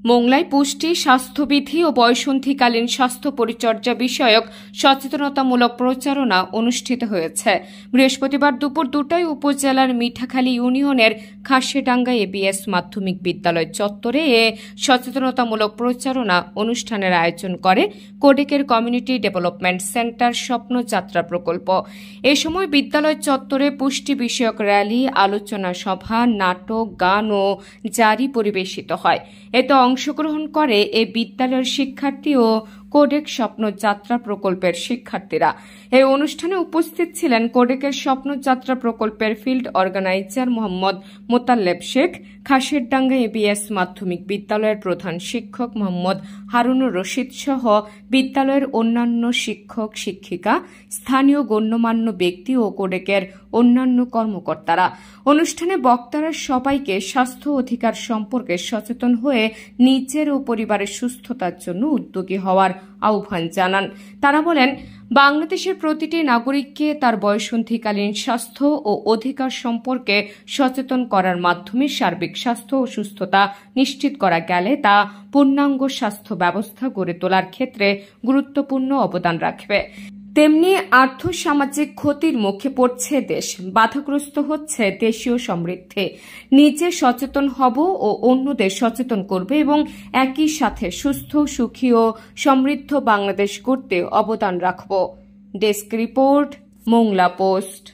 মোংলায় পুষ্টি, স্বাস্থ্যবিধি ও বয়সন্ধিকালীন স্বাস্থ্য পরিচর্যা বিষয়ক সচেতনতামূলক প্রচারণা অনুষ্ঠিত হয়েছে। বৃহস্পতিবার দুপুর 2টায় উপজেলার মিঠাখালী ইউনিয়নের খাসেডাঙ্গা এবিএস মাধ্যমিক বিদ্যালয় চত্বরে এ সচেতনতামূলক প্রচারণা অনুষ্ঠানের আয়োজন করে কোডেকের কমিউনিটি ডেভেলপমেন্ট সেন্টার স্বপ্নযাত্রা প্রকল্প। এ সময় বিদ্যালয় চত্বরে পুষ্টি বিষয়ক র্যালি, আলোচনা সভা, নাটক, গান ও জারি পরিবেশিত হয়। এতে অংশগ্রহণ করে এ বিদ্যালয়ের শিক্ষার্থী ও কোডেক স্বপ্নযাত্রা প্রকল্পের শিক্ষার্থীরা। এই অনুষ্ঠানে উপস্থিত ছিলেন কোডেকের স্বপ্নযাত্রা প্রকল্পের field organiser Mohammad Motaleb Sheikh, Khaserdanga ABS মাধ্যমিক বিদ্যালয়ের প্রধান শিক্ষক মোহাম্মদ হারুনুর রশিদ সহ বিদ্যালয়ের অন্যান্য শিক্ষক শিক্ষিকা, স্থানীয় গণ্যমান্য ব্যক্তি ও কোডেকের অন্যান্য কর্মকর্তারা। অনুষ্ঠানে বক্তারা সবাইকে স্বাস্থ্য অধিকার সম্পর্কে সচেতন হয়ে নিজের ও পরিবারের সুস্থতার জন্য উদ্যোগী হওয়ার আহ্বান জানান। তারা বলেন, বাংলাদেশের প্রতিটি নাগরিককে তার বয়সন্ধিকালীন স্বাস্থ্য ও অধিকার সম্পর্কে সচেতন করার মাধ্যমে সার্বিক স্বাস্থ্য ও সুস্থতা নিশ্চিত করা গেলে তা পূর্ণাঙ্গ স্বাস্থ্য ব্যবস্থা গড়ে তোলার ক্ষেত্রে গুরুত্বপূর্ণ অবদান রাখবে। তেমনি আর্থসামাজিক ক্ষতির মুখে পড়ছে দেশ, বাধাগ্রস্ত হচ্ছে দেশীয় সমৃদ্ধি। নিজে সচেতন হব ও অন্যদের সচেতন করবে এবং একই সাথে সুস্থ, সুখী ও সমৃদ্ধ বাংলাদেশ গড়তে অবদান রাখব। Desk report, Mongla post.